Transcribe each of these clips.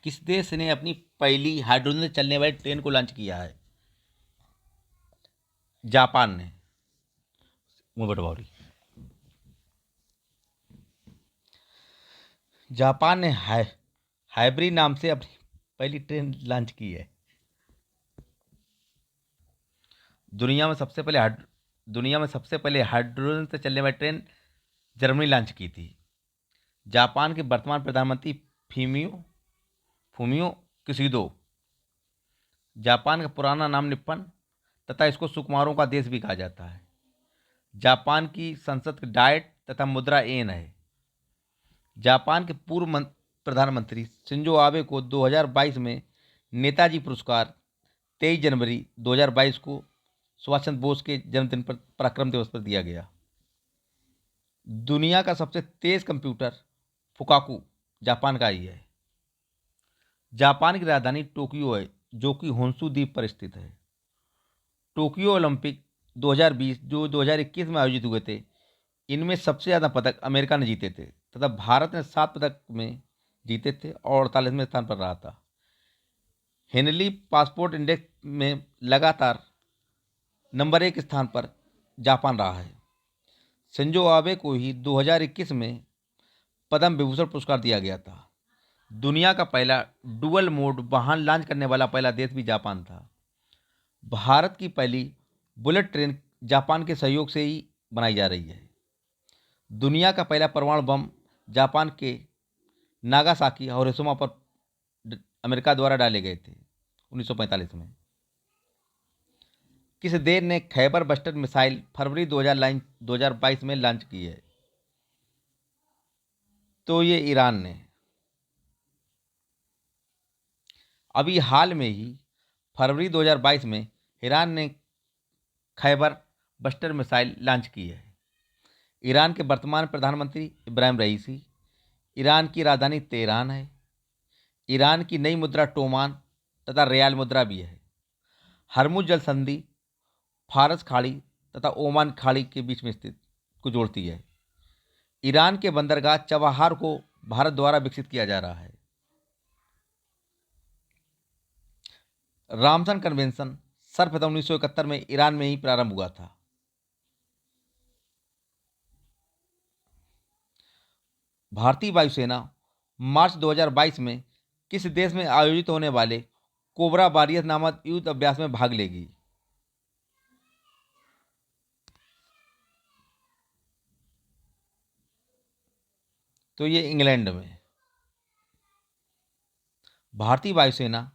किस देश ने अपनी पहली हाइड्रोजन से चलने वाली ट्रेन को लॉन्च किया है? जापान ने। मुंह बटवारी। जापान ने हाइब्रिड नाम से अपनी पहली ट्रेन लॉन्च की है। दुनिया में सबसे पहले हाइड्रोजन से चलने वाली ट्रेन जर्मनी लॉन्च की थी। जापान के वर्तमान प्रधानमंत्री फूमियो फूमियो किशिदो। जापान का पुराना नाम निप्पन तथा इसको सुकुमारों का देश भी कहा जाता है। जापान की संसद की डायट तथा मुद्रा एन है। जापान के प्रधानमंत्री शिंजो आबे को 2022 में नेताजी पुरस्कार 23 जनवरी 2022 को सुभाष चंद्र बोस के जन्मदिन पर पराक्रम दिवस पर दिया गया। दुनिया का सबसे तेज कंप्यूटर फुकाकू जापान का ही है। जापान की राजधानी टोक्यो है, जो कि होन्शु द्वीप पर स्थित है। टोक्यो ओलंपिक 2020 जो 2021 में आयोजित हुए थे, इनमें सबसे ज़्यादा पदक अमेरिका ने जीते थे तथा भारत ने 7 पदक में जीते थे और 48वें स्थान पर रहा था। हेनली पासपोर्ट इंडेक्स में लगातार नंबर 1 स्थान पर जापान रहा है। शिंजो आबे को ही 2021 में पद्म विभूषण पुरस्कार दिया गया था। दुनिया का पहला डुअल मोड वाहन लॉन्च करने वाला पहला देश भी जापान था। भारत की पहली बुलेट ट्रेन जापान के सहयोग से ही बनाई जा रही है। दुनिया का पहला परमाणु बम जापान के नागासाकी और हिरोशिमा पर अमेरिका द्वारा डाले गए थे 1945 में। किस देश ने खैबर बस्टर मिसाइल फरवरी 2022 में लॉन्च की है? तो ये ईरान ने। अभी हाल में ही फरवरी 2022 में ईरान ने खैबर बस्टर मिसाइल लॉन्च की है। ईरान के वर्तमान प्रधानमंत्री इब्राहिम रईसी। ईरान की राजधानी तेहरान है। ईरान की नई मुद्रा टोमान तथा रियाल मुद्रा भी है। हरमुज जल संधि फारस खाड़ी तथा ओमान खाड़ी के बीच में स्थित को जोड़ती है। ईरान के बंदरगाह चबाहार को भारत द्वारा विकसित किया जा रहा है। रामसन कन्वेंशन सर्वप्रथम 1971 में ईरान में ही प्रारंभ हुआ था। भारतीय वायुसेना मार्च 2022 में किस देश में आयोजित होने वाले कोबरा वॉरियर्स नामक युद्ध अभ्यास में भाग लेगी? तो ये इंग्लैंड में। भारतीय वायुसेना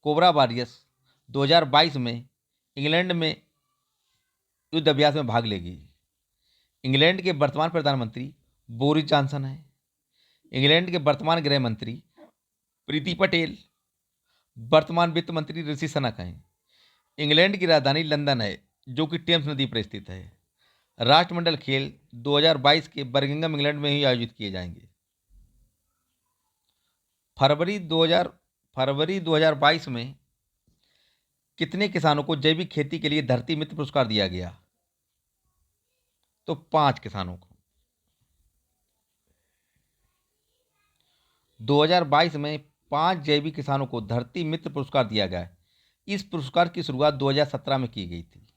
कोबरा वॉरियर्स 2022 में इंग्लैंड में युद्ध अभ्यास में भाग लेगी। इंग्लैंड के वर्तमान प्रधानमंत्री बोरिस जॉनसन है। इंग्लैंड के वर्तमान गृह मंत्री प्रीति पटेल वर्तमान वित्त मंत्री ऋषि सुनक हैं। इंग्लैंड की राजधानी लंदन है, जो कि टेम्स नदी पर स्थित है। राष्ट्रमंडल खेल 2022 के बर्मिंघम इंग्लैंड में ही आयोजित किए जाएंगे। फरवरी 2022 में कितने किसानों को जैविक खेती के लिए धरती मित्र पुरस्कार दिया गया? तो 5 किसानों को। 2022 में 5 जैविक किसानों को धरती मित्र पुरस्कार दिया गया है। इस पुरस्कार की शुरुआत 2017 में की गई थी।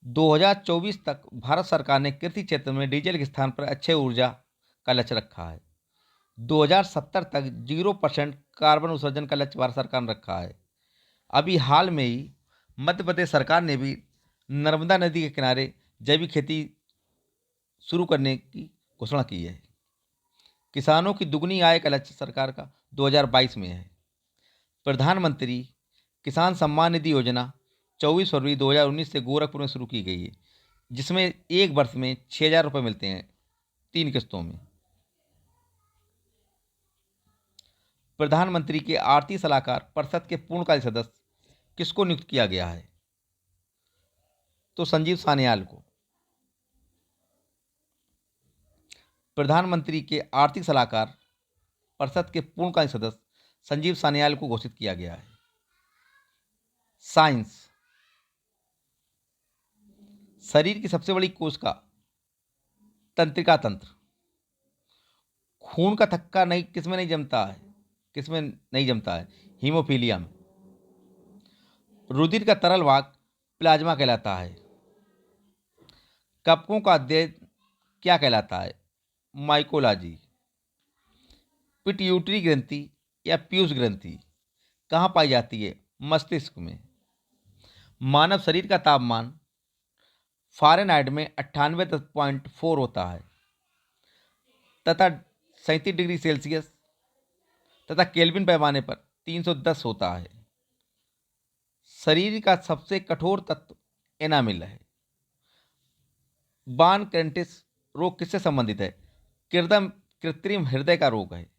2024 तक भारत सरकार ने कृषि क्षेत्र में डीजल के स्थान पर अक्षय ऊर्जा का लक्ष्य रखा है। 2070 तक 0% कार्बन उत्सर्जन का लक्ष्य भारत सरकार ने रखा है। अभी हाल में ही मध्य प्रदेश सरकार ने भी नर्मदा नदी के किनारे जैविक खेती शुरू करने की घोषणा की है। किसानों की दुगनी आय का लक्ष्य सरकार का 2022 में है। प्रधानमंत्री किसान सम्मान निधि योजना 24 फरवरी 2019 से गोरखपुर में शुरू की गई है, जिसमें एक वर्ष में 6,000 रुपये मिलते हैं 3 किस्तों में। प्रधानमंत्री के आर्थिक सलाहकार परिषद के पूर्णकालिक सदस्य किसको नियुक्त किया गया है? तो संजीव सान्याल को। प्रधानमंत्री के आर्थिक सलाहकार परिषद के पूर्णकालिक सदस्य संजीव सान्याल को घोषित किया गया है। साइंस। शरीर की सबसे बड़ी कोशिका तंत्रिका तंत्र। खून का थक्का नहीं किसमें नहीं जमता है? किसमें नहीं जमता है? हीमोफीलिया में। रुधिर का तरल भाग प्लाज्मा कहलाता है। कपकों का अध्ययन क्या कहलाता है? माइकोलॉजी। पिट्यूटरी ग्रंथि या पीयूष ग्रंथि कहाँ पाई जाती है? मस्तिष्क में। मानव शरीर का तापमान फ़ारेनहाइट में 98.4 होता है तथा 37 डिग्री सेल्सियस तथा केल्विन पैमाने पर 310 होता है। शरीर का सबसे कठोर तत्व एनामिल है। बान क्रेंटिस रोग किससे संबंधित है? कृत्रिम हृदय का रोग है।